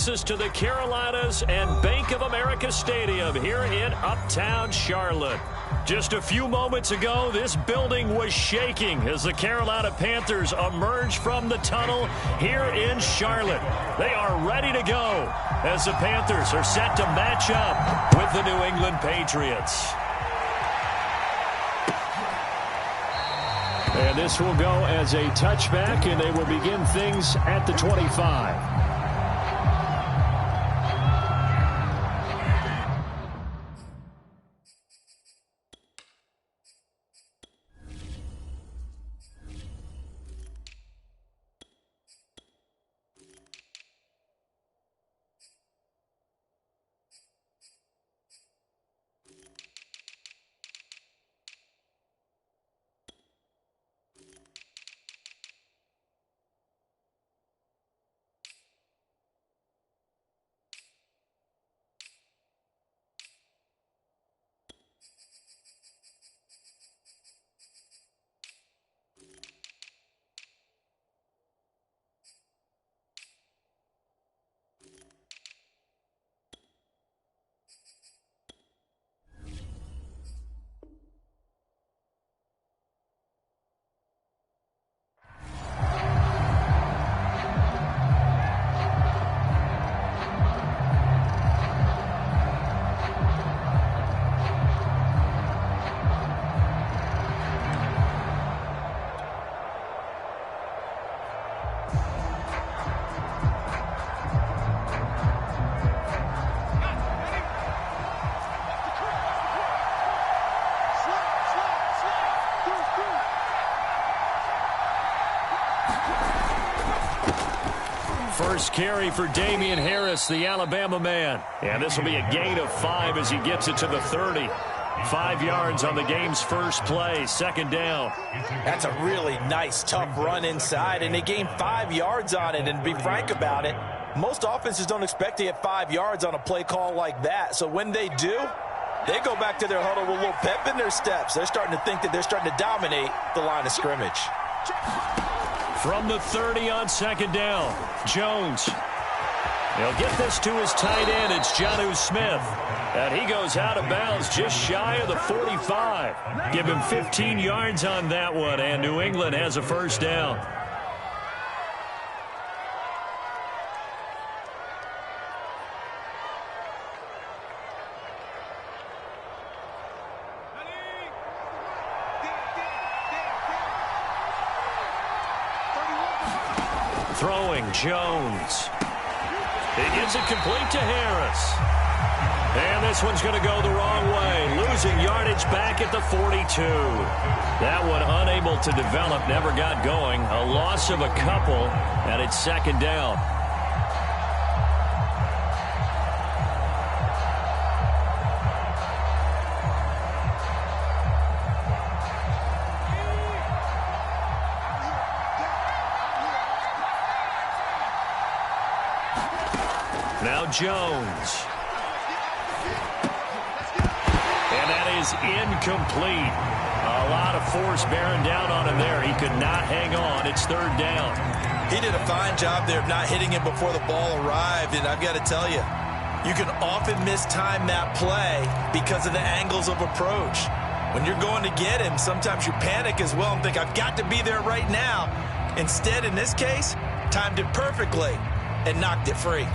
us to the Carolinas and Bank of America Stadium here in Uptown Charlotte. Just a few moments ago, this building was shaking as the Carolina Panthers emerged from the tunnel here in Charlotte. They are ready to go as the Panthers are set to match up with the New England Patriots. And this will go as a touchback, and they will begin things at the 25. First carry for Damian Harris, the Alabama man. And this will be a gain of 5 as he gets it to the 30. 5 yards on the game's first play, second down. That's a really nice, tough run inside, and they gained 5 yards on it. And to be frank about it, most offenses don't expect to get 5 yards on a play call like that. So when they do, they go back to their huddle with a little pep in their steps. They're starting to think that they're starting to dominate the line of scrimmage. From the 30 on second down, Jones. He'll get this to his tight end. It's Jonnu Smith. And he goes out of bounds just shy of the 45. Give him 15 yards on that one, and New England has a first down. Throwing, Jones. He gives it complete to Harris. And this one's going to go the wrong way. Losing yardage back at the 42. That one unable to develop, never got going. A loss of a couple, and it's second down. Now Jones. And that is incomplete. A lot of force bearing down on him there. He could not hang on. It's third down. He did a fine job there of not hitting him before the ball arrived. And I've got to tell you, you can often mistime that play because of the angles of approach. When you're going to get him, sometimes you panic as well and think, I've got to be there right now. Instead, in this case, timed it perfectly and knocked it free.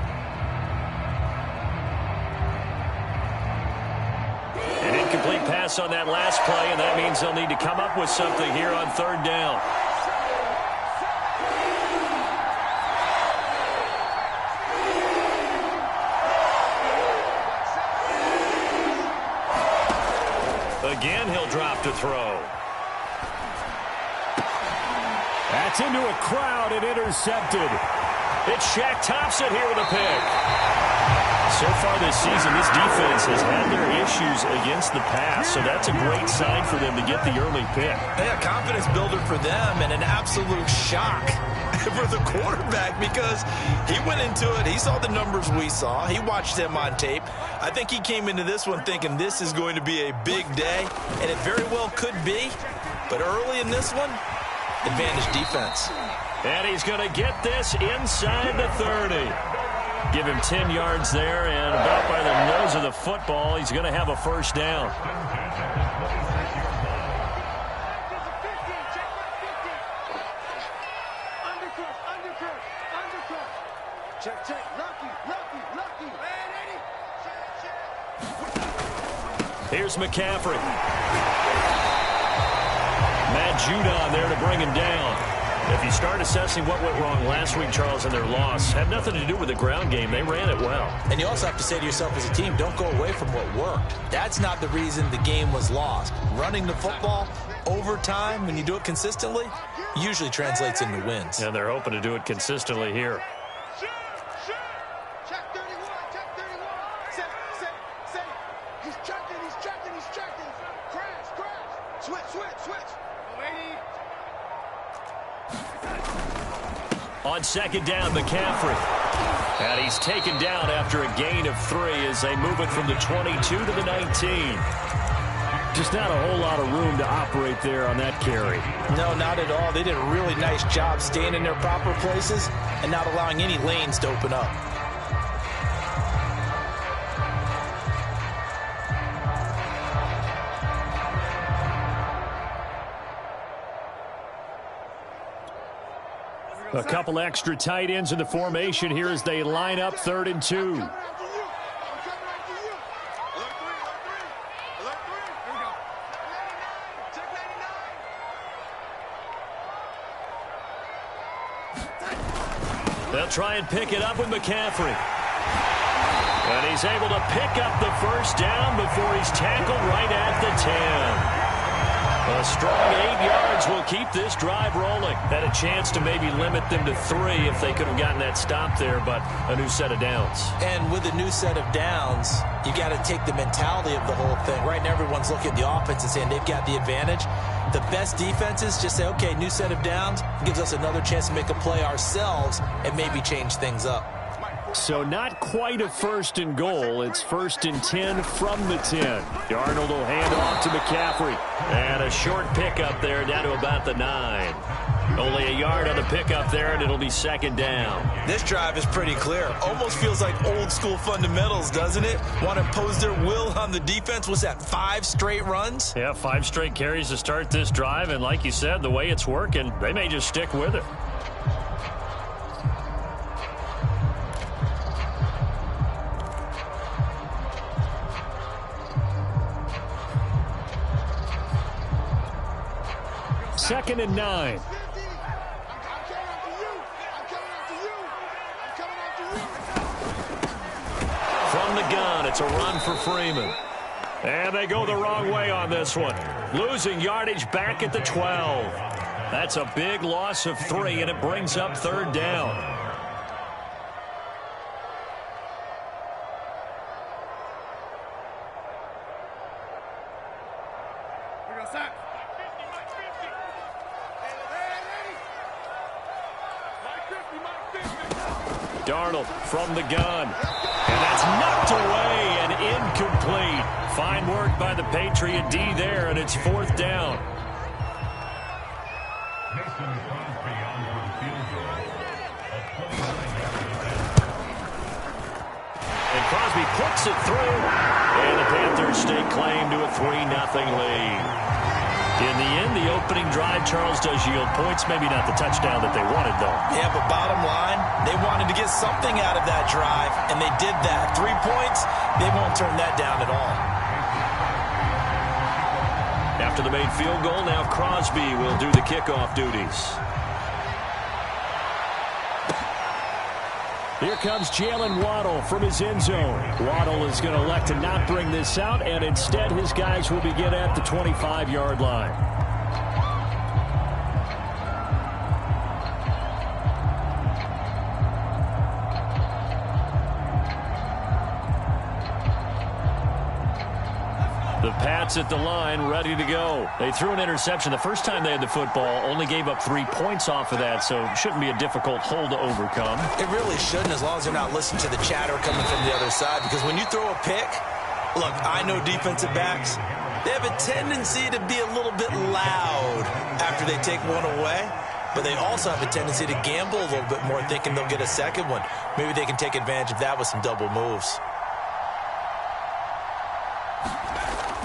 An incomplete pass on that last play, and that means they'll need to come up with something here on third down. Again, he'll drop to throw. That's into a crowd and intercepted. It's Shaq Thompson here with a pick. So far this season, this defense has had their issues against the pass, so that's a great sign for them to get the early pick. Yeah, confidence builder for them and an absolute shock for the quarterback because he went into it. He saw the numbers we saw. He watched them on tape. I think he came into this one thinking this is going to be a big day, and it very well could be. But early in this one, advantage defense. And he's going to get this inside the 30. Give him 10 yards there, and about by the nose of the football, he's going to have a first down. Here's McCaffrey. Matt Judon there to bring him down. If you start assessing what went wrong last week, Charles, in their loss, had nothing to do with the ground game. They ran it well. And you also have to say to yourself as a team, don't go away from what worked. That's not the reason the game was lost. Running the football over time, when you do it consistently, usually translates into wins. And they're hoping to do it consistently here. On second down, McCaffrey. And he's taken down after a gain of 3 as they move it from the 22 to the 19. Just not a whole lot of room to operate there on that carry. No, not at all. They did a really nice job staying in their proper places and not allowing any lanes to open up. A couple extra tight ends in the formation here as they line up 3rd and 2. They'll try and pick it up with McCaffrey. And he's able to pick up the first down before he's tackled right at the 10. A strong 8 yards will keep this drive rolling. Had a chance to maybe limit them to 3 if they could have gotten that stop there, but a new set of downs. And with a new set of downs, you got to take the mentality of the whole thing. Right now, everyone's looking at the offense and saying they've got the advantage. The best defenses just say, okay, new set of downs gives us another chance to make a play ourselves and maybe change things up. So not quite a 1st and goal. It's 1st and 10 from the 10. Darnold will hand off to McCaffrey. And a short pickup there down to about the 9. Only a yard on the pickup there, and it'll be 2nd down. This drive is pretty clear. Almost feels like old school fundamentals, doesn't it? Want to impose their will on the defense. Was that 5 straight runs? Yeah, 5 straight carries to start this drive. And like you said, the way it's working, they may just stick with it. Second and 9. From the gun, it's a run for Freeman. And they go the wrong way on this one. Losing yardage back at the 12. That's a big loss of 3, and it brings up 3rd down. Darnold from the gun. And that's knocked away and incomplete. Fine work by the Patriot D there, and it's 4th down. And Crosby puts it through. And the Panthers stake claim to a 3-0 lead. In the end, the opening drive, Charles, does yield points. Maybe not the touchdown that they wanted, though. Yeah, but bottom line, they wanted to get something out of that drive, and they did that. 3 points, they won't turn that down at all. After the made field goal, now Crosby will do the kickoff duties. Here comes Jalen Waddle from his end zone. Waddle is going to elect to not bring this out, and instead his guys will begin at the 25-yard line. The Pats at the line, ready to go. They threw an interception the first time they had the football, only gave up 3 points off of that, so it shouldn't be a difficult hole to overcome. It really shouldn't, as long as they're not listening to the chatter coming from the other side, because when you throw a pick, look, I know defensive backs, they have a tendency to be a little bit loud after they take one away. but they also have a tendency to gamble a little bit more, thinking they'll get a second one. Maybe they can take advantage of that with some double moves.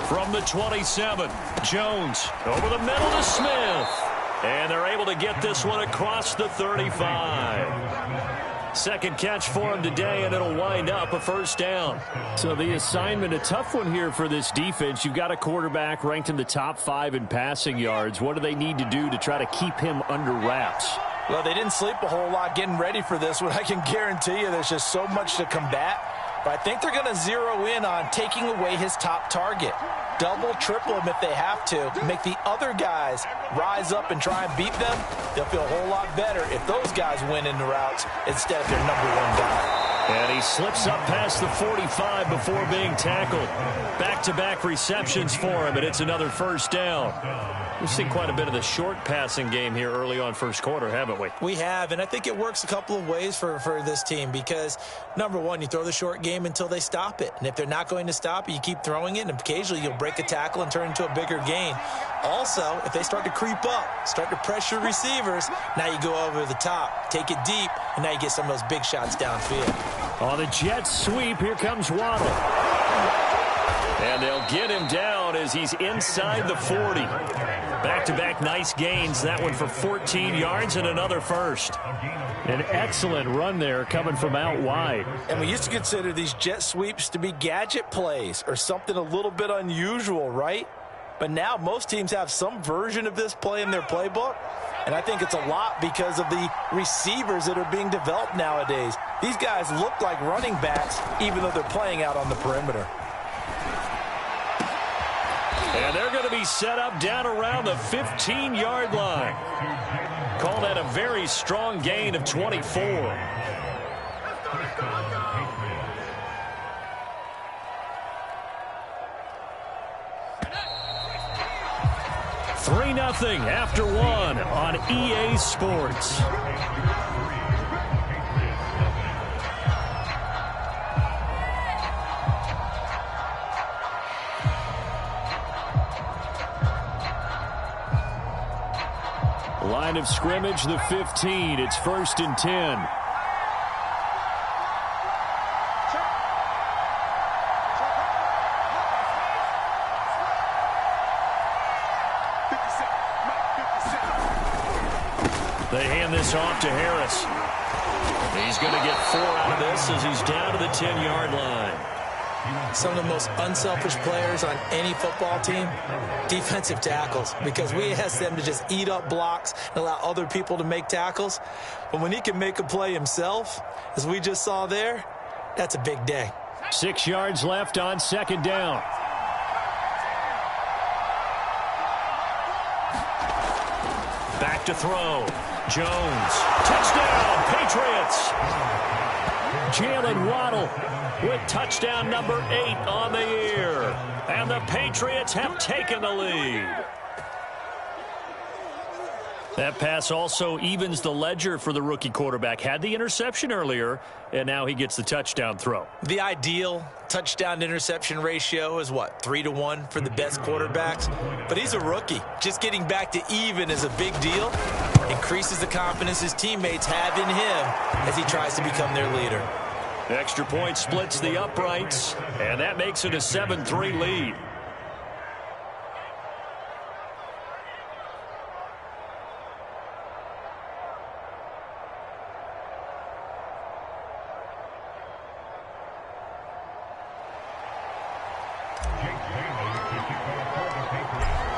From the 27, Jones over the middle to Smith. And they're able to get this one across the 35. Second catch for him today, and it'll wind up a first down. So the assignment, a tough one here for this defense. You've got a quarterback ranked in the top 5 in passing yards. What do they need to do to try to keep him under wraps? Well, they didn't sleep a whole lot getting ready for this one. I can guarantee you there's just so much to combat. But I think they're going to zero in on taking away his top target. Double, triple him if they have to. Make the other guys rise up and try and beat them. They'll feel a whole lot better if those guys win in the routes instead of their number one guy. And he slips up past the 45 before being tackled. Back-to-back receptions for him, and it's another first down. We've seen quite a bit of the short passing game here early on first quarter, haven't we? We have, and I think it works a couple of ways for this team because, number one, you throw the short game until they stop it. And if they're not going to stop it, you keep throwing it, and occasionally you'll break a tackle and turn into a bigger gain. Also, if they start to creep up, start to pressure receivers, now you go over the top, take it deep, and now you get some of those big shots downfield. On the jet sweep, here comes Waddle. And they'll get him down as he's inside the 40. Back-to-back nice gains. That one for 14 yards and another first. An excellent run there coming from out wide. And we used to consider these jet sweeps to be gadget plays or something a little bit unusual, right? But now most teams have some version of this play in their playbook. And I think it's a lot because of the receivers that are being developed nowadays. These guys look like running backs even though they're playing out on the perimeter. And they're going to be set up down around the 15-yard line. Call that a very strong gain of 24. 3-0 after one on EA Sports. Line of scrimmage, the 15. It's 1st and 10. They hand this off to Harris. He's going to get 4 out of this as he's down to the 10-yard line. Some of the most unselfish players on any football team, defensive tackles, because we ask them to just eat up blocks and allow other people to make tackles. But when he can make a play himself, as we just saw there, that's a big day. 6 yards left on 2nd down. Back to throw. Jones. Touchdown, Patriots. Jalen Waddle with touchdown number 8 on the year. And the Patriots have taken the lead. That pass also evens the ledger for the rookie quarterback. Had the interception earlier, and now he gets the touchdown throw. The ideal touchdown-interception ratio is, what, 3-to-1 for the best quarterbacks? But he's a rookie. Just getting back to even is a big deal. Increases the confidence his teammates have in him as he tries to become their leader. Extra point splits the uprights, and that makes it a 7-3 lead.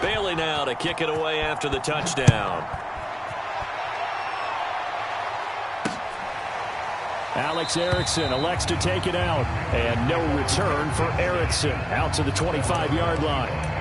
Bailey now to kick it away after the touchdown. Alex Erickson elects to take it out, and no return for Erickson out to the 25-yard line.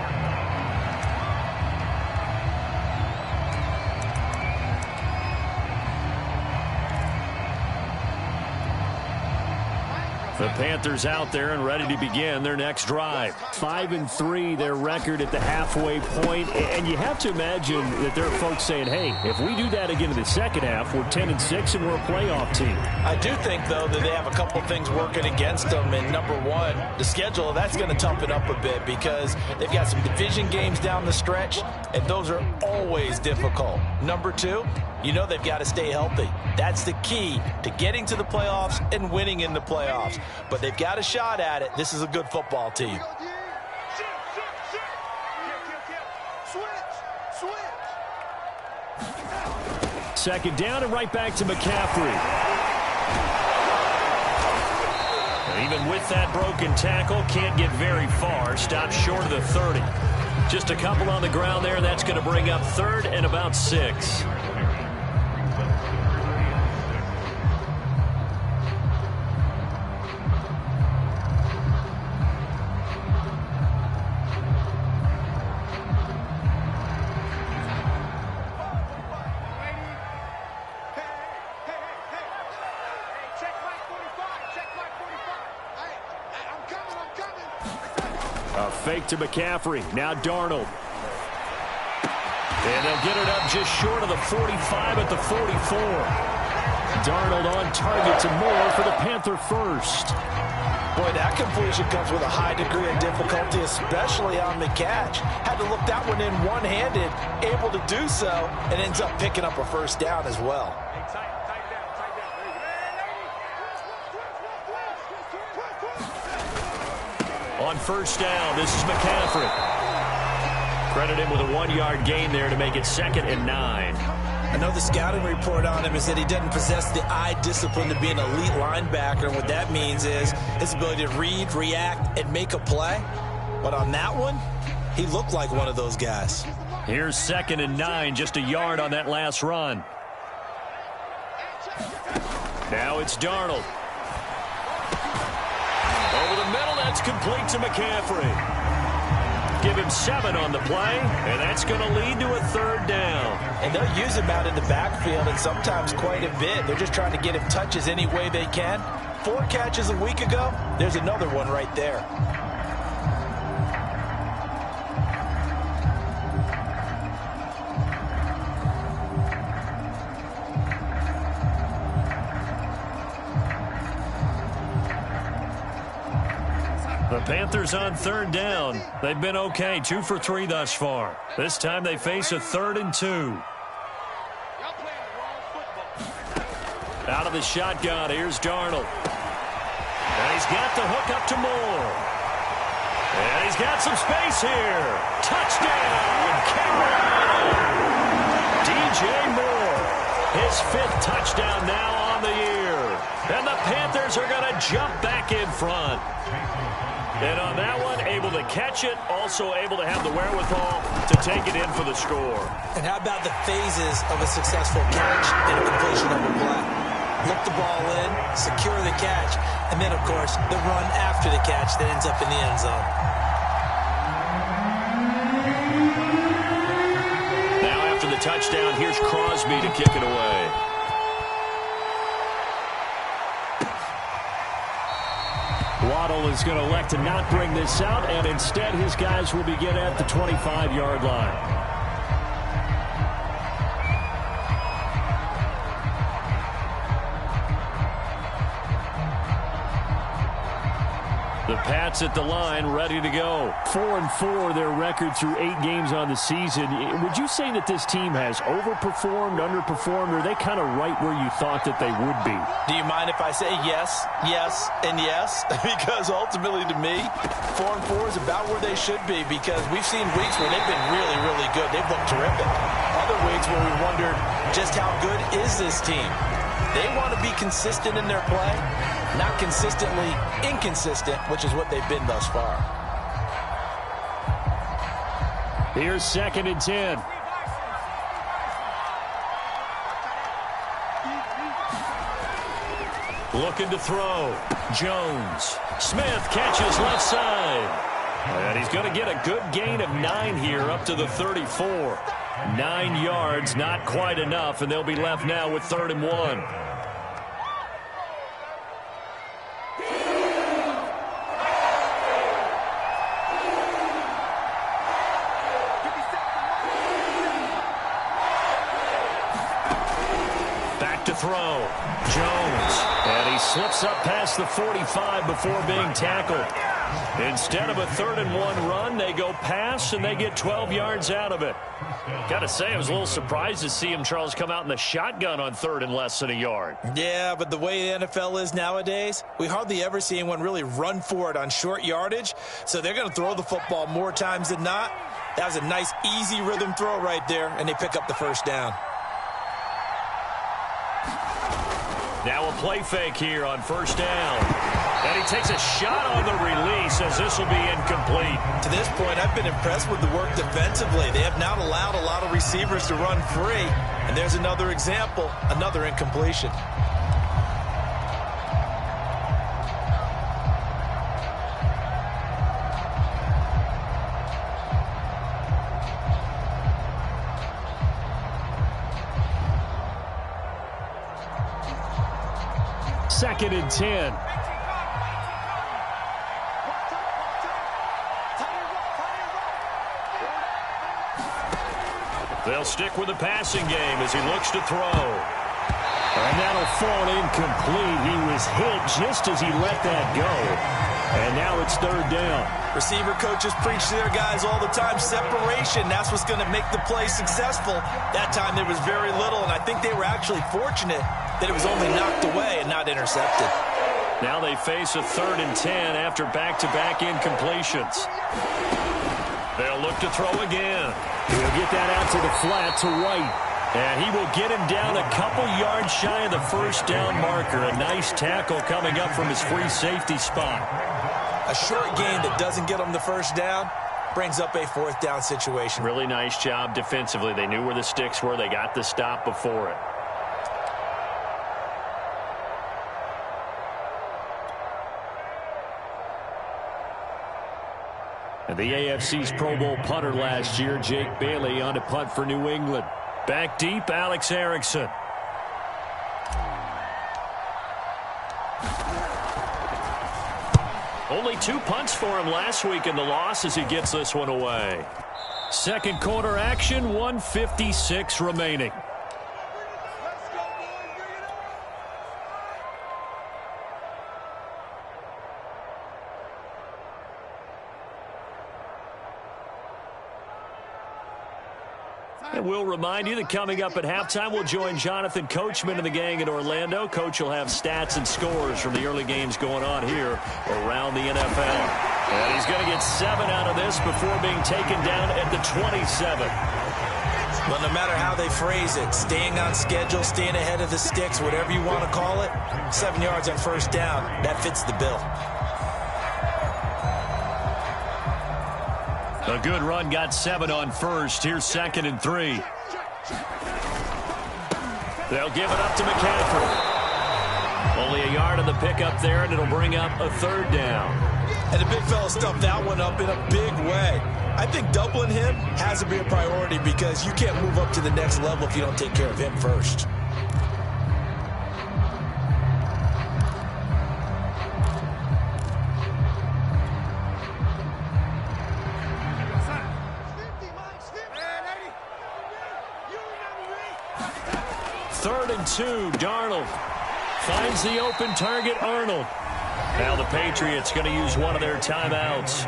The Panthers out there and ready to begin their next drive. 5-3, their record at the halfway point. And you have to imagine that there are folks saying, hey, if we do that again in the second half, we're 10-6 and we're a playoff team. I do think, though, that they have a couple things working against them. And number one, the schedule, that's going to toughen up a bit because they've got some division games down the stretch, and those are always difficult. Number two, you know they've got to stay healthy. That's the key to getting to the playoffs and winning in the playoffs. But they've got a shot at it. This is a good football team. Second down and right back to McCaffrey. Even with that broken tackle, can't get very far. Stops short of the 30. Just a couple on the ground there. That's going to bring up third and about 6. Fake to McCaffrey. Now Darnold. And they'll get it up just short of the 45 at the 44. Darnold on target to Moore for the Panther first. Boy, that completion comes with a high degree of difficulty, especially on the catch. Had to look that one in one-handed, able to do so, and ends up picking up a first down as well. On first down, this is McCaffrey. Credit him with a 1-yard gain there to make it 2nd and 9. I know the scouting report on him is that he doesn't possess the eye discipline to be an elite linebacker, and what that means is his ability to read, react, and make a play. But on that one, he looked like one of those guys. Here's 2nd and 9, just a yard on that last run. Now it's Darnold. Over the middle, that's complete to McCaffrey. Give him 7 on the play, and that's going to lead to a 3rd down. And they'll use him out in the backfield, and sometimes quite a bit. They're just trying to get him touches any way they can. 4 catches a week ago, there's another one right there. The Panthers on 3rd down. They've been okay, 2 for 3 thus far. This time they face a 3rd and 2. Out of the shotgun, here's Darnold. And he's got the hook up to Moore. And he's got some space here. Touchdown, Carolina! DJ Moore, his 5th touchdown now on the year. And the Panthers are going to jump back in front. And on that one, able to catch it, also able to have the wherewithal to take it in for the score. And how about the phases of a successful catch and a completion of a play? Look the ball in, secure the catch, and then, of course, the run after the catch that ends up in the end zone. Now after the touchdown, here's Crosby to kick it away. Waddle is going to elect to not bring this out, and instead his guys will begin at the 25-yard line. The Pats at the line, ready to go. 4-4, their record through 8 games on the season. Would you say that this team has overperformed, underperformed, or are they kind of right where you thought that they would be? Do you mind if I say yes, yes, and yes? Because ultimately, to me, 4-4 is about where they should be, because we've seen weeks where they've been really, really good. They've looked terrific. Other weeks where we wondered just how good is this team. They want to be consistent in their play, not consistently inconsistent, which is what they've been thus far. Here's 2nd and 10. Looking to throw. Jones. Smith catches left side. And he's going to get a good gain of 9 here up to the 34. 9 yards, not quite enough, and they'll be left now with 3rd and 1. Back to throw. Jones. And he slips up past the 45 before being tackled. Instead of a 3rd-and-1 run, they go pass, and they get 12 yards out of it. Got to say, I was a little surprised to see him, Charles, come out in the shotgun on 3rd and less than a yard. Yeah, but the way the NFL is nowadays, we hardly ever see anyone really run for it on short yardage, so they're going to throw the football more times than not. That was a nice, easy rhythm throw right there, and they pick up the first down. Now a play fake here on 1st down. And he takes a shot on the release as this will be incomplete. To this point, I've been impressed with the work defensively. They have not allowed a lot of receivers to run free. And there's another example, another incompletion. Second and 10. They'll stick with the passing game as he looks to throw. And that'll fall incomplete. He was hit just as he let that go. And now it's 3rd down. Receiver coaches preach to their guys all the time. Separation, that's what's going to make the play successful. That time there was very little, and I think they were actually fortunate that it was only knocked away and not intercepted. Now they face a 3rd and 10 after back-to-back incompletions. They'll look to throw again. He'll get that out to the flat to White. And he will get him down a couple yards shy of the 1st down marker. A nice tackle coming up from his free safety spot. A short gain that doesn't get him the 1st down brings up a 4th down situation. Really nice job defensively. They knew where the sticks were. They got the stop before it. And the AFC's Pro Bowl punter last year, Jake Bailey, on to punt for New England. Back deep, Alex Erickson. Only 2 punts for him last week in the loss as he gets this one away. Second quarter action, 1:56 remaining. And we'll remind you that coming up at halftime, we'll join Jonathan Coachman and the gang in Orlando. Coach will have stats and scores from the early games going on here around the NFL. And he's going to get 7 out of this before being taken down at the 27. Well, no matter how they phrase it, staying on schedule, staying ahead of the sticks, whatever you want to call it, 7 yards on 1st down, that fits the bill. A good run, got 7 on 1st. Here's 2nd and 3. They'll give it up to McCaffrey. Only a yard on the pickup there, and it'll bring up a 3rd down. And the big fella stuffed that one up in a big way. I think doubling him has to be a priority because you can't move up to the next level if you don't take care of him first. Third and 2, Darnold finds the open target, Arnold. Now the Patriots going to use one of their timeouts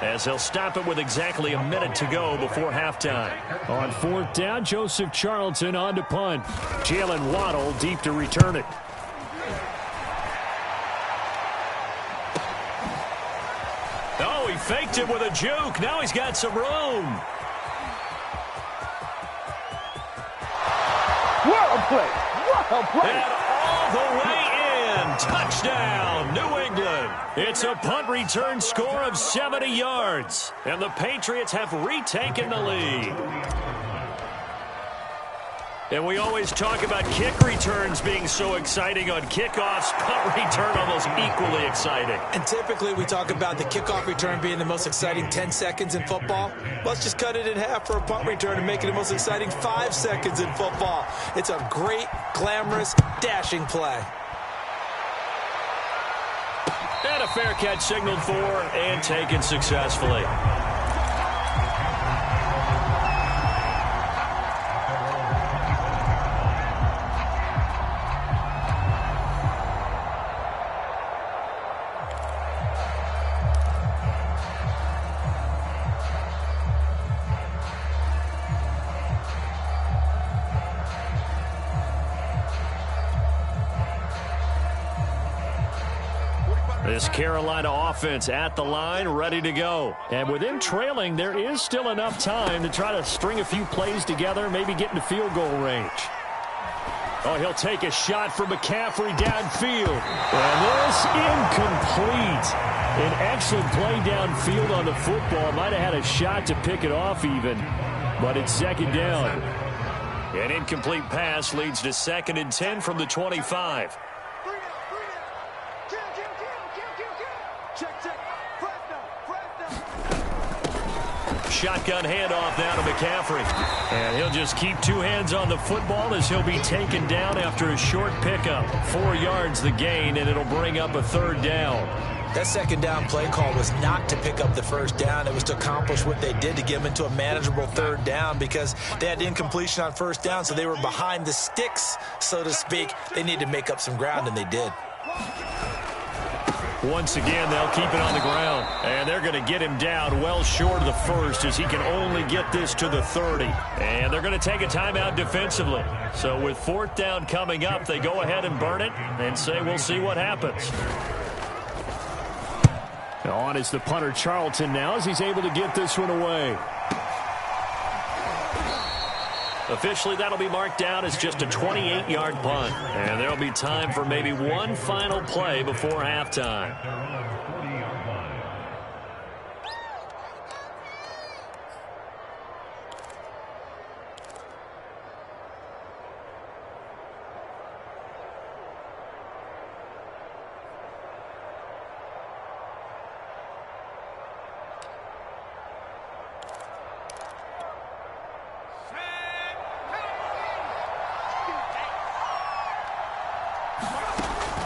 as they'll stop it with exactly a minute to go before halftime. On 4th down, Joseph Charlton on to punt. Jalen Waddle deep to return it. Oh, he faked it with a juke. Now he's got some room. Well played. Well played. And all the way in. Touchdown, New England. It's a punt return score of 70 yards. And the Patriots have retaken the lead. And we always talk about kick returns being so exciting on kickoffs. Punt return almost equally exciting. And typically we talk about the kickoff return being the most exciting 10 seconds in football. Let's just cut it in half for a punt return and make it the most exciting 5 seconds in football. It's a great, glamorous, dashing play. And a fair catch signaled for and taken successfully. This Carolina offense at the line, ready to go. And with them trailing, there is still enough time to try to string a few plays together, maybe get into field goal range. Oh, he'll take a shot from McCaffrey downfield. And this incomplete. An excellent play downfield on the football. Might have had a shot to pick it off even, but it's second down. An incomplete pass leads to 2nd and 10 from the 25. Shotgun handoff now to McCaffrey. And he'll just keep two hands on the football as he'll be taken down after a short pickup. 4 yards the gain, and it'll bring up a 3rd down. That second down play call was not to pick up the 1st down. It was to accomplish what they did to get them into a manageable 3rd down because they had incompletion on 1st down, so they were behind the sticks, so to speak. They needed to make up some ground, and they did. Once again, they'll keep it on the ground. And they're going to get him down well short of the 1st as he can only get this to the 30. And they're going to take a timeout defensively. So with 4th down coming up, they go ahead and burn it and say we'll see what happens. On is the punter Charlton now as he's able to get this one away. Officially, that'll be marked down as just a 28-yard punt. And there'll be time for maybe one final play before halftime.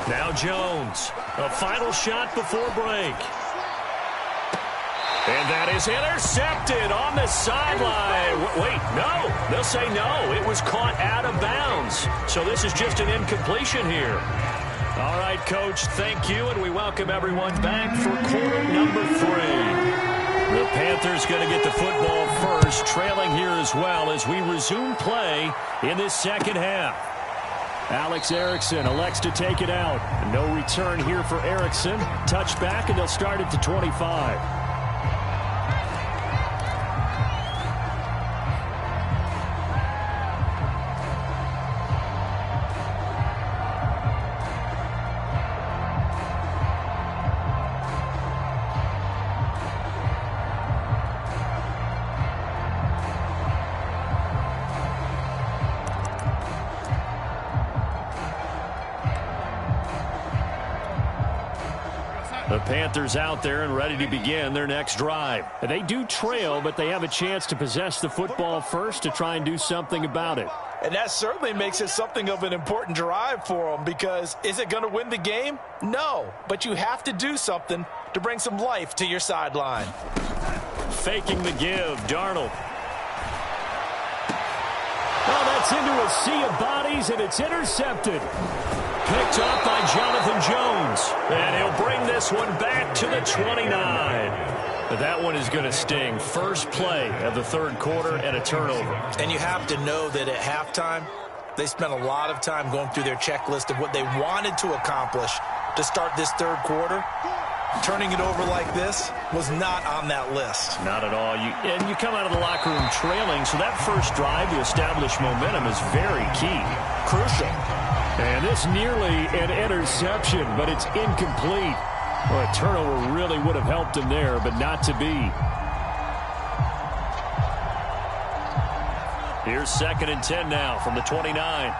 Now Jones, a final shot before break. And that is intercepted on the sideline. Wait, no. They'll say no. It was caught out of bounds. So this is just an incompletion here. All right, Coach, thank you, and we welcome everyone back for quarter number 3. The Panthers going to get the football first, trailing here as well as we resume play in this second half. Alex Erickson elects to take it out. No return here for Erickson. Touchback, and they'll start at the 25. The Panthers out there and ready to begin their next drive. They do trail, but they have a chance to possess the football first to try and do something about it. And that certainly makes it something of an important drive for them because is it going to win the game? No, but you have to do something to bring some life to your sideline. Faking the give, Darnold. Oh, that's into a sea of bodies, and it's intercepted. Picked up by Jonathan Jones. And he'll bring this one back to the 29. But that one is going to sting. First play of the 3rd quarter and a turnover. And you have to know that at halftime, they spent a lot of time going through their checklist of what they wanted to accomplish to start this 3rd quarter. Turning it over like this was not on that list. Not at all. And you come out of the locker room trailing, so that first drive to establish momentum is very key. Crucial. And this nearly an interception, but it's incomplete. Well, a turnover really would have helped him there, but not to be. Here's 2nd and 10 now from the 29.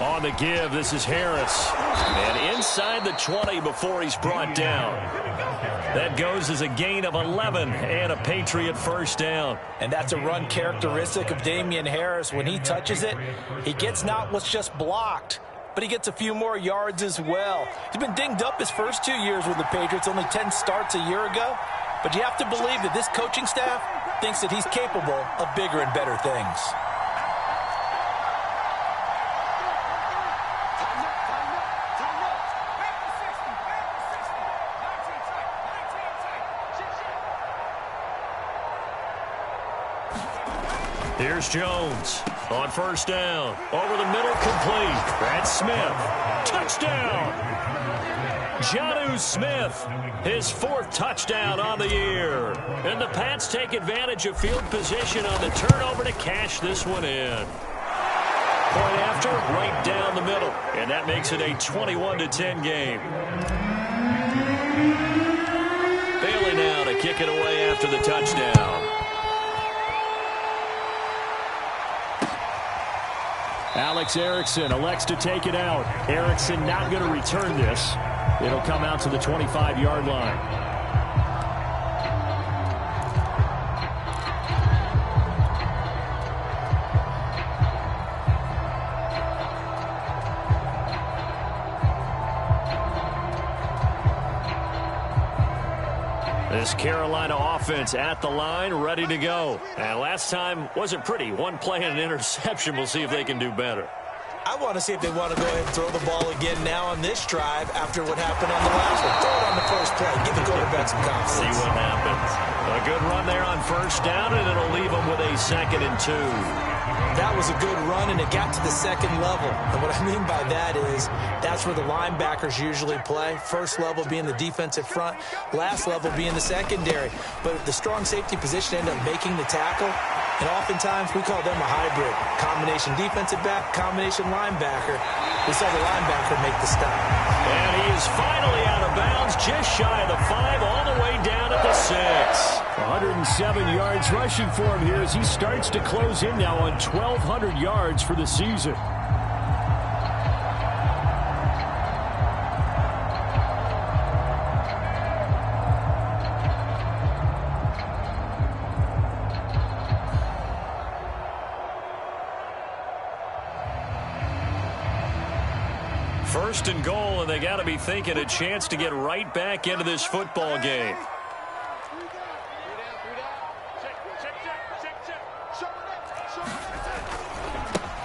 On the give, this is Harris. And inside the 20 before he's brought down. That goes as a gain of 11 and a Patriot first down. And that's a run characteristic of Damian Harris. When he touches it, he gets not what's just blocked, but he gets a few more yards as well. He's been dinged up his first 2 years with the Patriots, only 10 starts a year ago. But you have to believe that this coaching staff thinks that he's capable of bigger and better things. Here's Jones on first down. Over the middle, complete. That's Smith. Touchdown! Jonnu Smith, his 4th touchdown on the year. And the Pats take advantage of field position on the turnover to cash this one in. Point after, right down the middle. And that makes it a 21-10 game. Bailey now to kick it away after the touchdown. Alex Erickson elects to take it out. Erickson not going to return this. It'll come out to the 25-yard line. This Carolina offense at the line, ready to go. And last time wasn't pretty. One play and an interception. We'll see if they can do better. I want to see if they want to go ahead and throw the ball again now on this drive after what happened on the last one. Throw it on the first play. Give the quarterback some confidence. See what happens. A good run there on first down, and it'll leave them with a 2nd and 2. That was a good run, and it got to the 2nd level. And what I mean by that is that's where the linebackers usually play. First level being the defensive front, last level being the secondary. But the strong safety position ended up making the tackle. And oftentimes we call them a hybrid. Combination defensive back, combination linebacker. We saw the linebacker make the stop. And he is finally out of bounds, just shy of the 5, all the way down at the 6. 107 yards rushing for him here as he starts to close in now on 1,200 yards for the season. First and goal, and they got to be thinking a chance to get right back into this football game.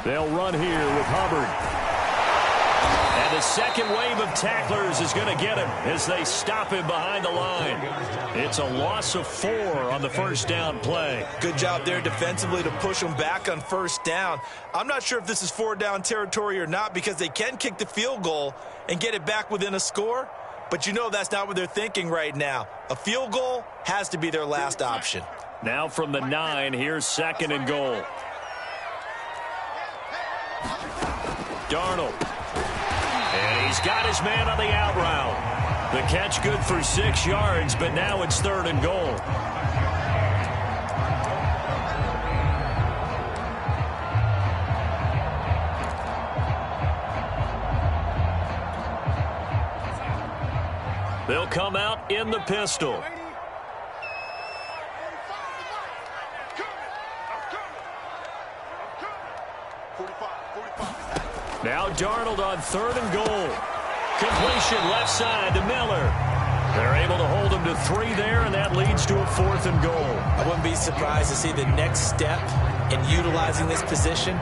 They'll run here with Hubbard. And the second wave of tacklers is going to get him as they stop him behind the line. It's a loss of 4 on the first down play. Good job there defensively to push them back on first down. I'm not sure if this is 4-down territory or not because they can kick the field goal and get it back within a score. But you know that's not what they're thinking right now. A field goal has to be their last option. Now from the 9, here's 2nd and goal. Darnold. And he's got his man on the out route. The catch good for 6 yards, but now it's 3rd and goal. They'll come out in the pistol. Now Darnold on 3rd and goal. Completion left side to Miller. They're able to hold him to 3 there, and that leads to a 4th and goal. I wouldn't be surprised to see the next step in utilizing this position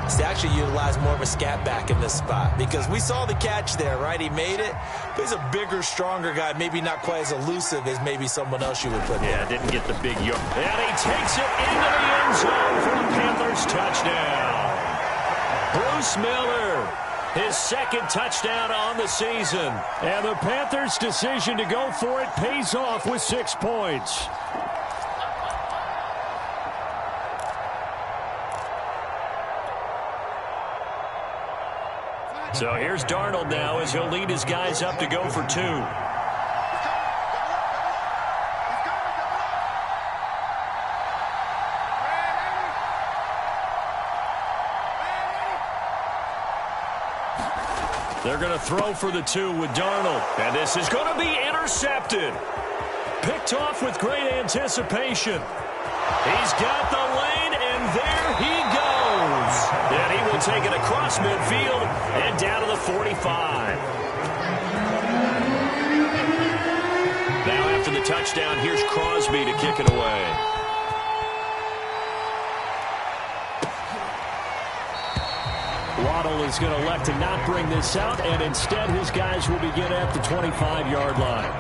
is to actually utilize more of a scat back in this spot. Because we saw the catch there, right? He made it. But he's a bigger, stronger guy, maybe not quite as elusive as maybe someone else you would put there. Yeah, didn't get the big yard. And he takes it into the end zone for the Panthers touchdown. Bruce Miller, his 2nd touchdown on the season. And the Panthers' decision to go for it pays off with 6 points. So here's Darnold now as he'll lead his guys up to go for 2. They're going to throw for the 2 with Darnold. And this is going to be intercepted. Picked off with great anticipation. He's got the lane, and there he goes. And he will take it across midfield and down to the 45. Now after the touchdown, here's Crosby to kick it away. Waddle is going to elect to not bring this out, and instead his guys will begin at the 25-yard line.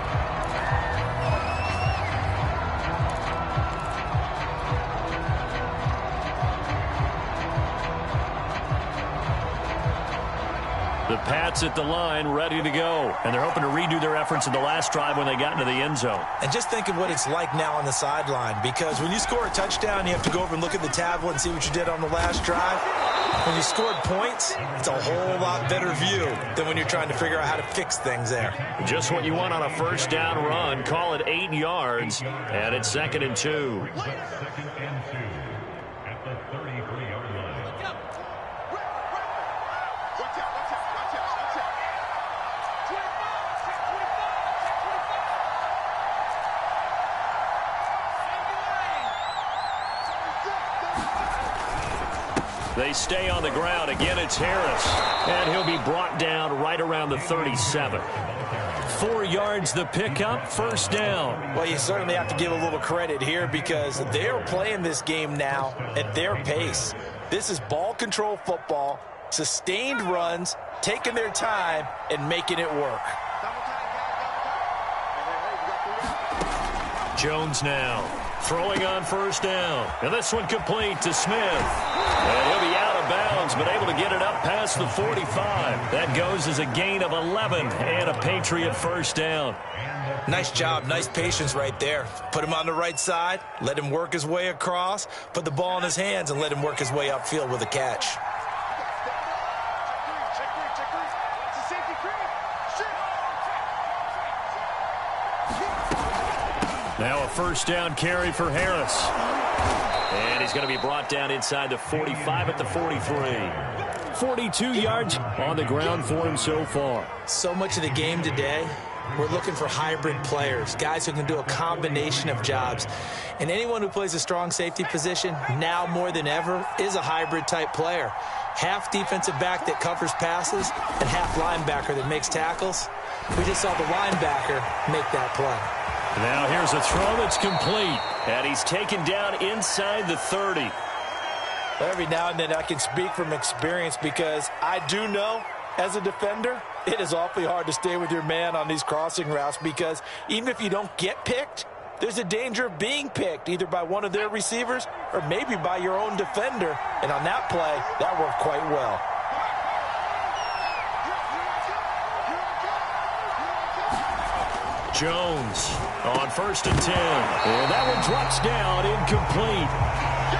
The Pats at the line, ready to go. And they're hoping to redo their efforts in the last drive when they got into the end zone. And just think of what it's like now on the sideline, because when you score a touchdown, you have to go over and look at the tablet and see what you did on the last drive. When you scored points, it's a whole lot better view than when you're trying to figure out how to fix things there. Just what you want on a first down run. Call it 8 yards, and it's 2nd and 2. They stay on the ground. Again, it's Harris. And he'll be brought down right around the 37. 4 yards the pickup, first down. Well, you certainly have to give a little credit here because they're playing this game now at their pace. This is ball control football, sustained runs, taking their time, and making it work. Jones now throwing on first down. And this one complete to Smith. And he'll be out of bounds, but able to get it up past the 45. That goes as a gain of 11 and a Patriot first down. Nice job, nice patience right there. Put him on the right side, let him work his way across, put the ball in his hands, and let him work his way upfield with a catch. Now a first down carry for Harris. And he's going to be brought down inside the 45 at the 43. 42 yards on the ground for him so far. So much of the game today, we're looking for hybrid players, guys who can do a combination of jobs. And anyone who plays a strong safety position, now more than ever, is a hybrid type player. Half defensive back that covers passes and half linebacker that makes tackles. We just saw the linebacker make that play. Now here's a throw that's complete. And he's taken down inside the 30. Every now and then I can speak from experience because I do know, as a defender, it is awfully hard to stay with your man on these crossing routes because even if you don't get picked, there's a danger of being picked either by one of their receivers or maybe by your own defender. And on that play, that worked quite well. Jones on 1st and 10. And that one drops down, incomplete.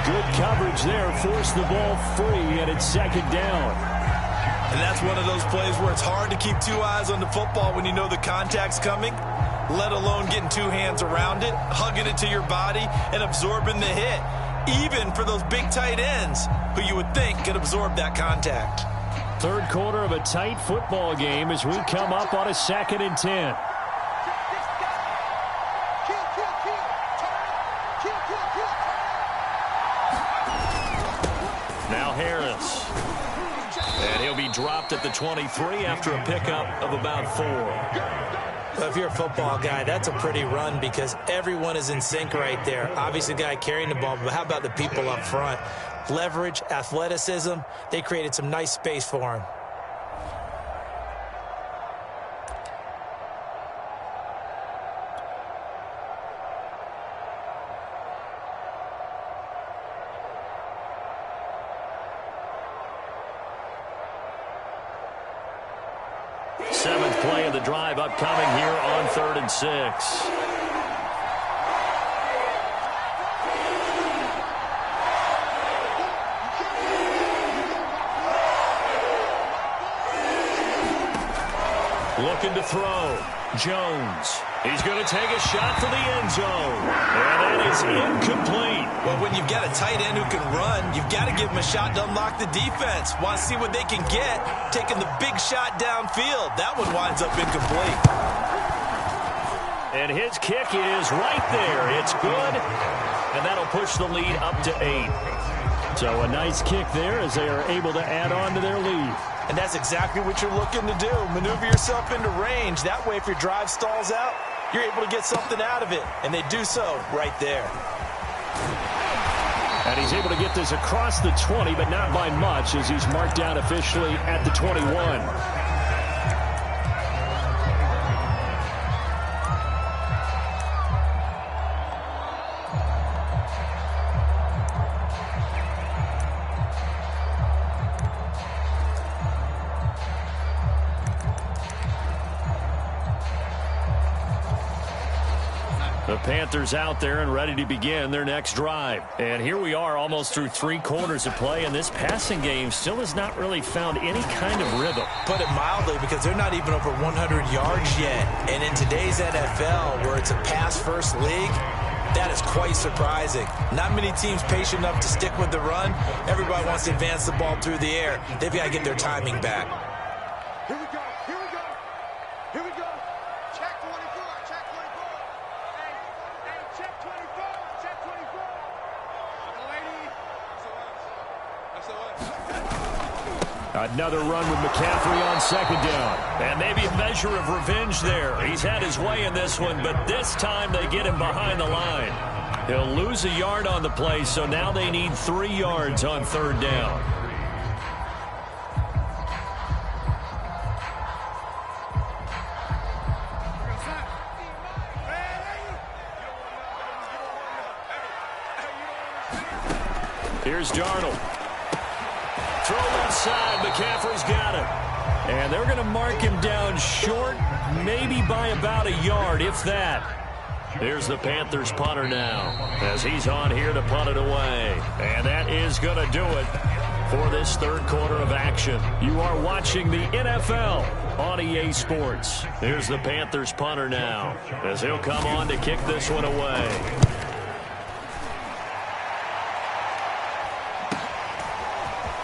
Good coverage there, forced the ball free, and it's 2nd down. And that's one of those plays where it's hard to keep 2 eyes on the football when you know the contact's coming, let alone getting 2 hands around it, hugging it to your body, and absorbing the hit, even for those big tight ends who you would think could absorb that contact. 3rd quarter of a tight football game as we come up on a 2nd and 10. Now Harris. And he'll be dropped at the 23 after a pickup of about 4. Well, if you're a football guy, that's a pretty run because everyone is in sync right there. Obviously, the guy carrying the ball, but how about the people up front? Leverage, athleticism, they created some nice space for him. Seventh play of the drive upcoming here on 3rd and 6. Looking to throw. Jones. He's going to take a shot for the end zone. And that is incomplete. Well, when you've got a tight end who can run, you've got to give him a shot to unlock the defense. Want to see what they can get, taking the big shot downfield. That one winds up incomplete. And his kick is right there. It's good. And that'll push the lead up to 8. So a nice kick there as they are able to add on to their lead. And that's exactly what you're looking to do. Maneuver yourself into range. That way, if your drive stalls out, you're able to get something out of it. And they do so right there. And he's able to get this across the 20, but not by much as he's marked down officially at the 21. The Panthers out there and ready to begin their next drive. And here we are almost through 3 quarters of play, and this passing game still has not really found any kind of rhythm. Put it mildly, because they're not even over 100 yards yet. And in today's NFL, where it's a pass-first league, that is quite surprising. Not many teams patient enough to stick with the run. Everybody wants to advance the ball through the air. They've got to get their timing back. Here we go. Here we go. Here we go. Check 24. Check 24. Hey, check 24. Check 24. Lady. Another run with McCaffrey on 2nd down. And maybe a measure of revenge there. He's had his way in this one, but this time they get him behind the line. He'll lose a yard on the play, so now they need 3 yards on 3rd down. Here's Darnold. Throw left side. McCaffrey's got it. And they're going to mark him down short, maybe by about a yard, if that. Here's the Panthers punter now, as he's on here to punt it away. And that is going to do it for this 3rd quarter of action. You are watching the NFL on EA Sports. Here's the Panthers punter now, as he'll come on to kick this one away.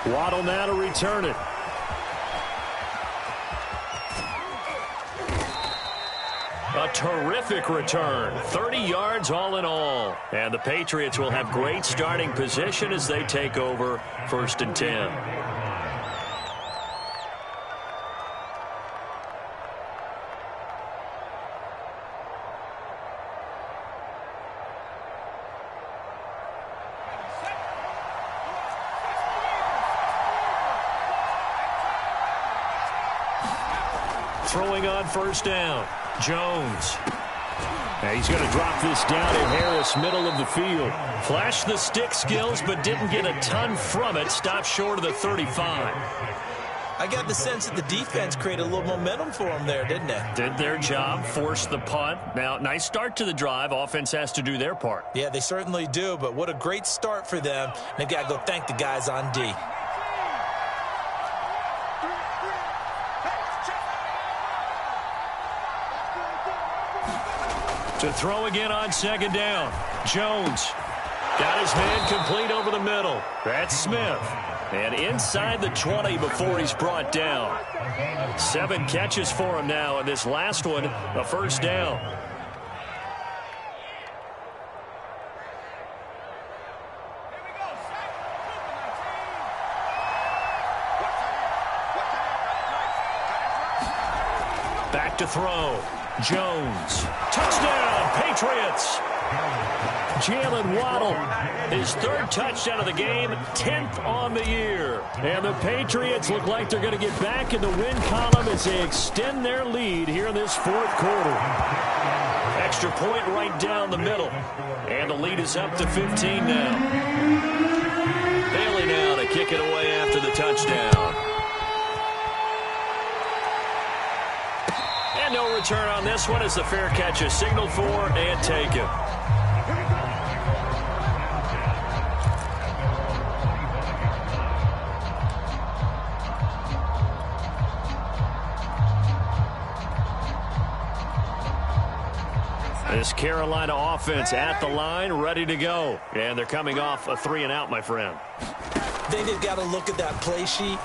Waddle now to return it. A terrific return. 30 yards all in all. And the Patriots will have great starting position as they take over 1st and 10. Throwing on 1st down. Jones. Now he's going to drop this down to Harris, middle of the field. Flashed the stick skills, but didn't get a ton from it. Stopped short of the 35. I got the sense that the defense created a little momentum for them there, didn't they? Did their job, forced the punt. Now, nice start to the drive. Offense has to do their part. Yeah, they certainly do, but what a great start for them. They've got to go thank the guys on D. To throw again on 2nd down. Jones got his man complete over the middle. That's Smith. And inside the 20 before he's brought down. 7 catches for him now, and this last one, a 1st down. Back to throw. Jones. Touchdown, Patriots. Jalen Waddle, his 3rd touchdown of the game, 10th on the year. And the Patriots look like they're going to get back in the win column as they extend their lead here in this 4th quarter. Extra point right down the middle. And the lead is up to 15 now. Bailey now to kick it away after the touchdown. And no return on this one as the fair catch is signaled for and taken. This Carolina offense at the line, ready to go. And they're coming off a 3-and-out, my friend. They've got to look at that play sheet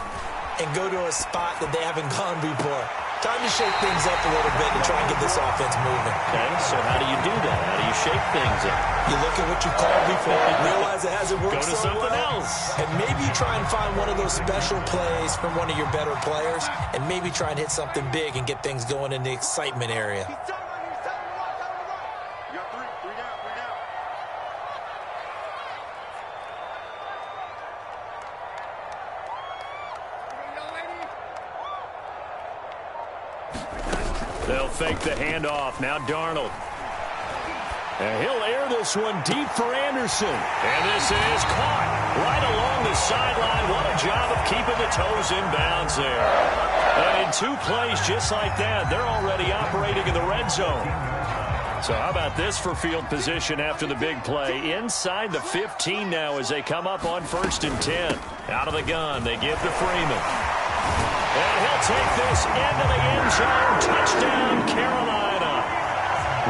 and go to a spot that they haven't gone before. Time to shake things up a little bit and try and get this offense moving. Okay, so how do you do that? How do you shake things up? You look at what you called before and realize it hasn't worked Go to so something well. else. And maybe try and find one of those special plays from one of your better players and maybe try and hit something big and get things going in the excitement area. They'll fake the handoff. Now Darnold. And he'll air this one deep for Anderson. And this is caught right along the sideline. What a job of keeping the toes in bounds there. And in 2 plays just like that, they're already operating in the red zone. So how about this for field position after the big play? Inside the 15 now as they come up on 1st and 10. Out of the gun, they give to Freeman. And he'll take this into the end zone. Touchdown, Carolina.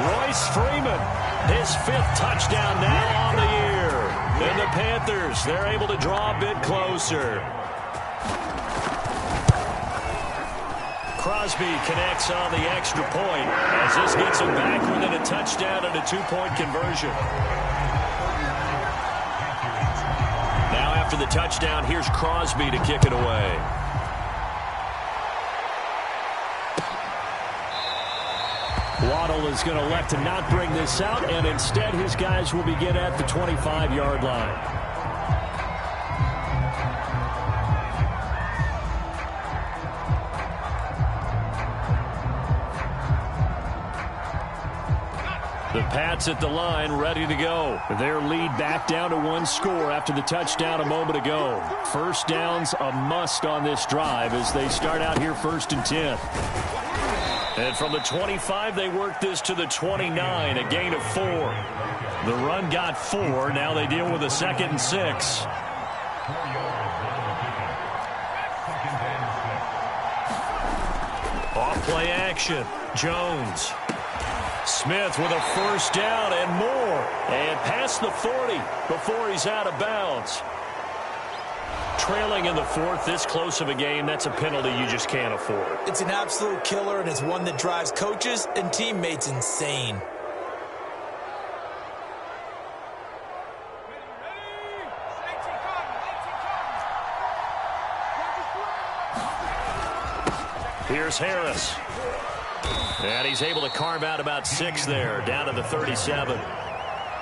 Royce Freeman, his 5th touchdown now on the year. And the Panthers, they're able to draw a bit closer. Crosby connects on the extra point as this gets him back within a touchdown and a 2-point conversion. Now after the touchdown, here's Crosby to kick it away. Waddle is going to elect to not bring this out, and instead his guys will begin at the 25-yard line. The Pats at the line, ready to go. Their lead back down to 1 score after the touchdown a moment ago. First down's a must on this drive as they start out here 1st and 10. And from the 25, they work this to the 29, a gain of 4. The run got 4. Now they deal with a 2nd and 6. Off play action. Jones. Smith with a 1st down and more. And past the 40 before he's out of bounds. Trailing in the 4th, this close of a game, that's a penalty you just can't afford. It's an absolute killer, and it's one that drives coaches and teammates insane. Here's Harris. And he's able to carve out about 6 there, down to the 37.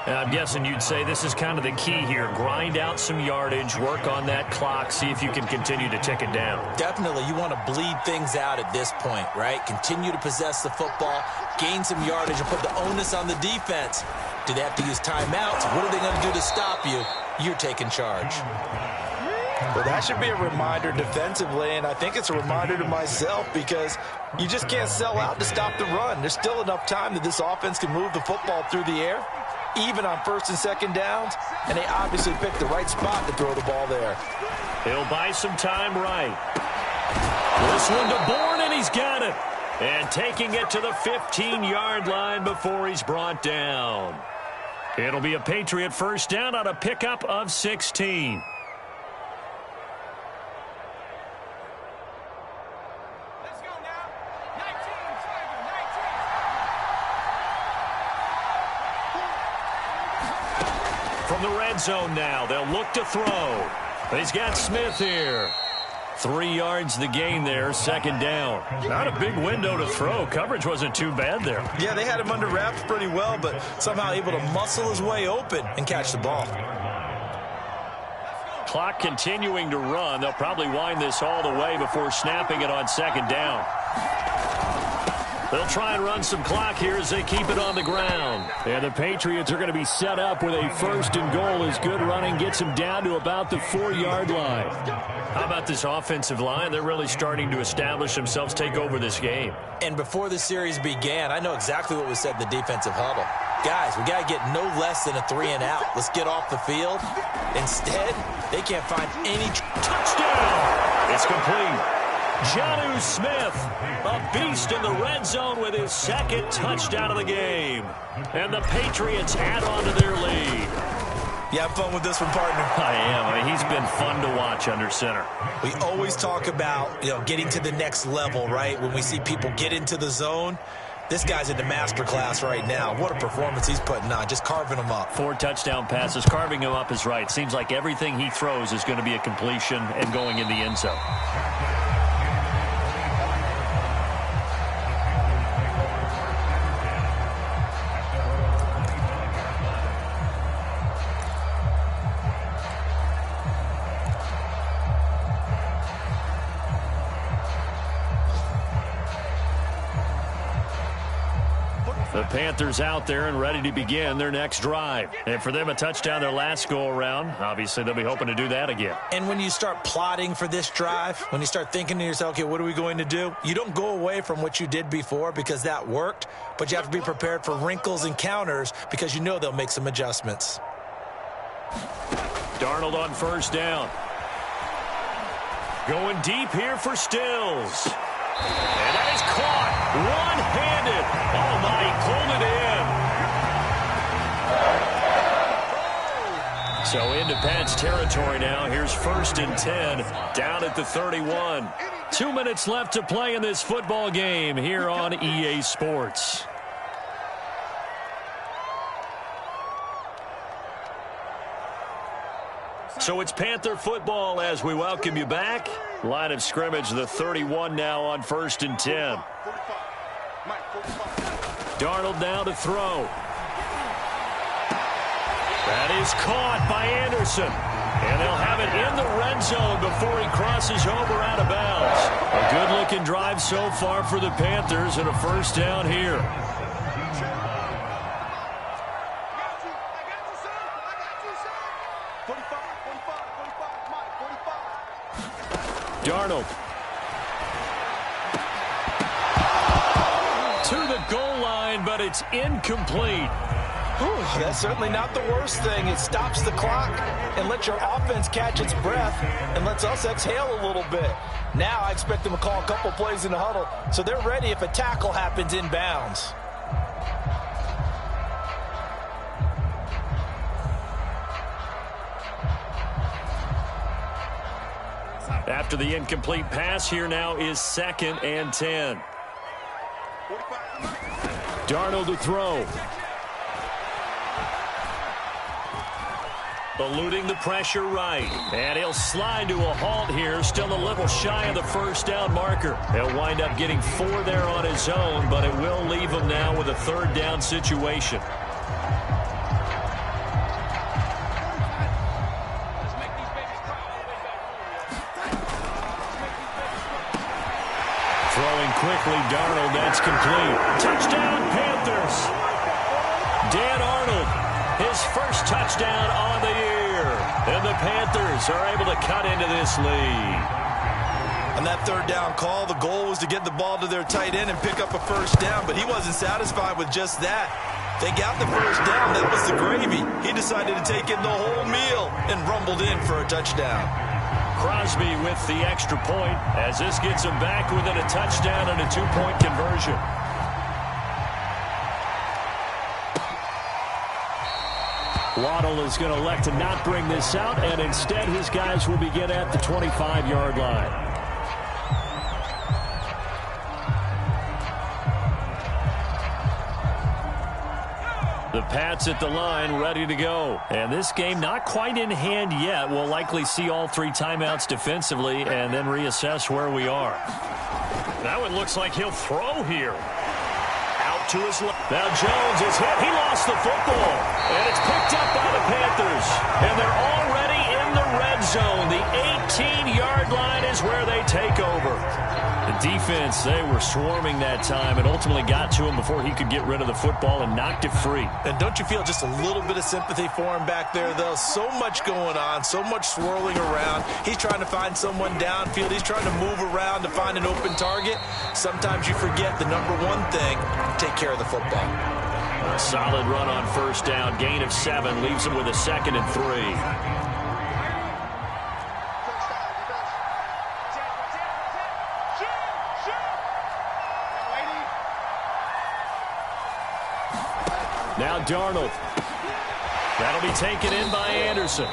And I'm guessing you'd say this is kind of the key here. Grind out some yardage, work on that clock, see if you can continue to tick it down. Definitely. You want to bleed things out at this point, right? Continue to possess the football, gain some yardage, and put the onus on the defense. Do they have to use timeouts? What are they going to do to stop you? You're taking charge. Well, that should be a reminder defensively, and I think it's a reminder to myself because you just can't sell out to stop the run. There's still enough time that this offense can move the football through the air, even on 1st and 2nd downs, and they obviously picked the right spot to throw the ball there. He'll buy some time right. This one to Bourne, and he's got it. And taking it to the 15-yard line before he's brought down. It'll be a Patriot 1st down on a pickup of 16. From the red zone now, they'll look to throw. He's got Smith here. 3 yards the gain there, 2nd down. Not a big window to throw. Coverage wasn't too bad there. Yeah, they had him under wraps pretty well, but somehow able to muscle his way open and catch the ball. Clock continuing to run. They'll probably wind this all the way before snapping it on 2nd down. They'll try and run some clock here as they keep it on the ground. And the Patriots are going to be set up with a 1st and goal as good running gets them down to about the 4-yard line. How about this offensive line? They're really starting to establish themselves, take over this game. And before the series began, I know exactly what was said in the defensive huddle. Guys, we got to get no less than a 3 and out. Let's get off the field. Instead, they can't find any touchdown. It's complete. Jonnu Smith, a beast in the red zone with his 2nd touchdown of the game. And the Patriots add on to their lead. You have fun with this one, partner? I am. I mean, he's been fun to watch under center. We always talk about, getting to the next level, right? When we see people get into the zone, this guy's in the master class right now. What a performance he's putting on, just carving them up. 4 touchdown passes, carving him up is right. Seems like everything he throws is going to be a completion and going in the end zone. The Panthers out there and ready to begin their next drive. And for them, a touchdown their last go-around. Obviously, they'll be hoping to do that again. And when you start plotting for this drive, when you start thinking to yourself, okay, what are we going to do? You don't go away from what you did before because that worked, but you have to be prepared for wrinkles and counters because you know they'll make some adjustments. Darnold on first down. Going deep here for Stills. And that is caught one-handed. Oh, my, he pulled it in. So into Pats territory now. Here's 1st and 10 down at the 31. 2 minutes left to play in this football game here on EA Sports. So it's Panther football as we welcome you back. Line of scrimmage, the 31 now on 1st and 10. Darnold now to throw. That is caught by Anderson. And they'll have it in the red zone before he crosses over out of bounds. A good-looking drive so far for the Panthers and a first down here. Darnold. To the goal line, but it's incomplete. That's certainly not the worst thing. It stops the clock and lets your offense catch its breath and lets us exhale a little bit. Now I expect them to call a couple plays in the huddle so they're ready if a tackle happens in bounds. After the incomplete pass, here now is 2nd and 10. Darnold to throw. Eluding the pressure right. And he'll slide to a halt here. Still a little shy of the first down marker. He'll wind up getting 4 there on his own, but it will leave him now with a 3rd down situation. Throwing quickly, Darnold, that's complete. Touchdown, Panthers. Dan Arnold, his first touchdown on the year. And the Panthers are able to cut into this lead. On that 3rd down call, the goal was to get the ball to their tight end and pick up a first down, but he wasn't satisfied with just that. They got the first down. That was the gravy. He decided to take in the whole meal and rumbled in for a touchdown. Crosby with the extra point as this gets him back within a touchdown and a 2-point conversion. Waddle is going to elect to not bring this out, and instead his guys will begin at the 25-yard line. The Pats at the line, ready to go. And this game not quite in hand yet. We'll likely see all 3 timeouts defensively and then reassess where we are. Now it looks like he'll throw here. Out to his left. Now Jones is hit. He lost the football. And it's picked up by the Panthers. And they're already in the red zone. The 18-yard line is where they take over. The defense, they were swarming that time and ultimately got to him before he could get rid of the football and knocked it free. And don't you feel just a little bit of sympathy for him back there, though? So much going on, so much swirling around. He's trying to find someone downfield. He's trying to move around to find an open target. Sometimes you forget the number one thing, take care of the football. A solid run on first down. Gain of 7 leaves him with a 2nd and 3. Now Darnold. That'll be taken in by Anderson.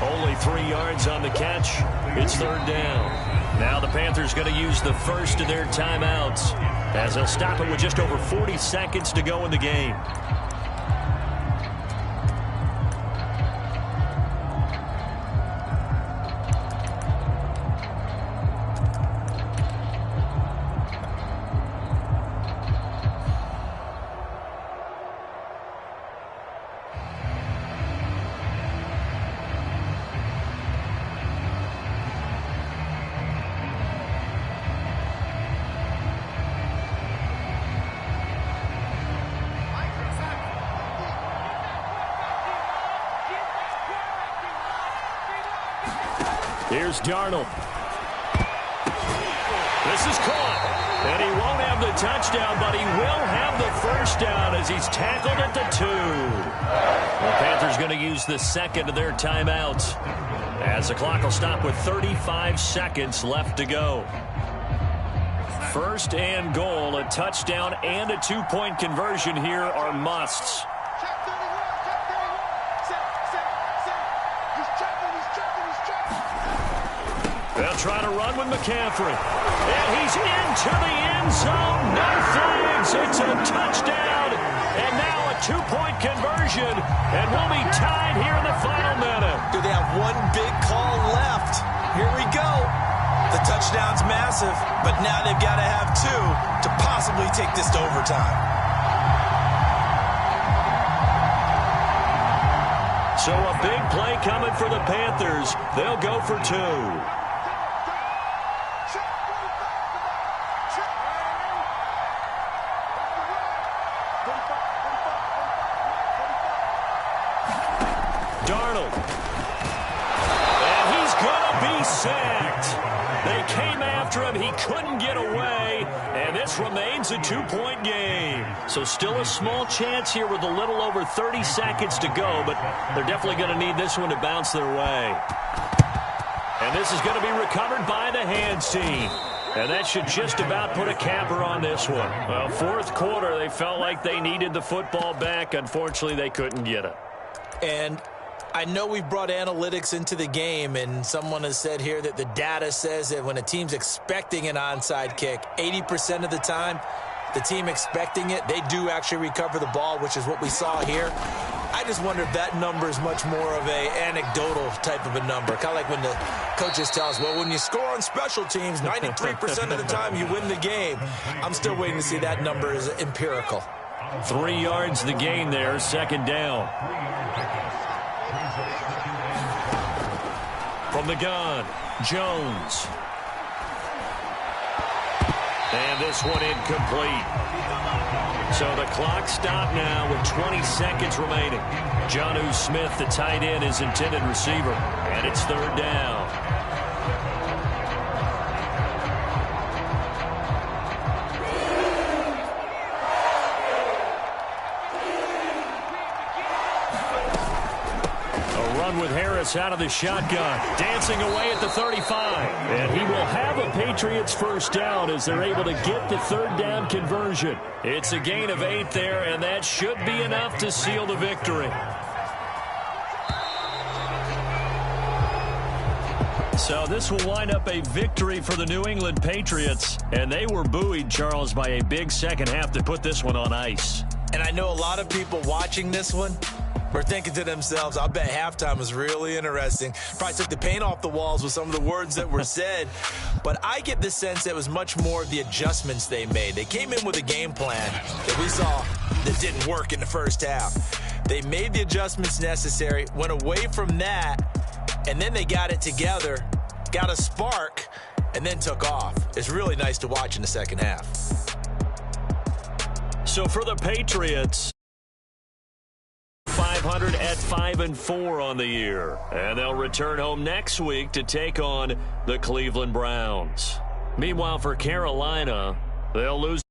Only 3 yards on the catch. It's 3rd down. Now the Panthers going to use the first of their timeouts as they'll stop it with just over 40 seconds to go in the game. Here's Darnold. This is caught. And he won't have the touchdown, but he will have the first down as he's tackled at the 2. The Panthers going to use the second of their timeouts as the clock will stop with 35 seconds left to go. First and goal, a touchdown and a 2-point conversion here are musts. Check 31, check 31. Set. He's checking. They'll try to run with McCaffrey. And he's into the end zone. No flags. It's a touchdown. And now a 2-point conversion. And we'll be tied here in the final minute. Do they have one big call left? Here we go. The touchdown's massive, but now they've got to have 2 to possibly take this to overtime. So a big play coming for the Panthers. They'll go for 2. Darnold. And he's going to be sacked. They came after him. He couldn't get away. And this remains a 2-point game. So still a small chance here with a little over 30 seconds to go. But they're definitely going to need this one to bounce their way. And this is going to be recovered by the hands team. And that should just about put a capper on this one. Well, fourth quarter, they felt like they needed the football back. Unfortunately, they couldn't get it. And I know we've brought analytics into the game, and someone has said here that the data says that when a team's expecting an onside kick, 80% of the time, the team expecting it, they do actually recover the ball, which is what we saw here. I just wonder if that number is much more of a anecdotal type of a number. Kind of like when the coaches tell us, well, when you score on special teams, 93% of the time you win the game. I'm still waiting to see that number is empirical. 3 yards the gain there, second down. From the gun, Jones. And this one incomplete. So the clock stopped now with 20 seconds remaining. Jonnu Smith, the tight end, is intended receiver. And it's third down. With Harris out of the shotgun, dancing away at the 35. And he will have a Patriots first down as they're able to get the third down conversion. It's a gain of 8 there, and that should be enough to seal the victory. So this will wind up a victory for the New England Patriots. And they were buoyed, Charles, by a big second half to put this one on ice. And I know a lot of people watching this one were thinking to themselves, I bet halftime was really interesting. Probably took the paint off the walls with some of the words that were said. But I get the sense that it was much more of the adjustments they made. They came in with a game plan that we saw that didn't work in the first half. They made the adjustments necessary, went away from that, and then they got it together, got a spark, and then took off. It's really nice to watch in the second half. So for the Patriots, 500 at 5-4 on the year. And they'll return home next week to take on the Cleveland Browns. Meanwhile, for Carolina, they'll lose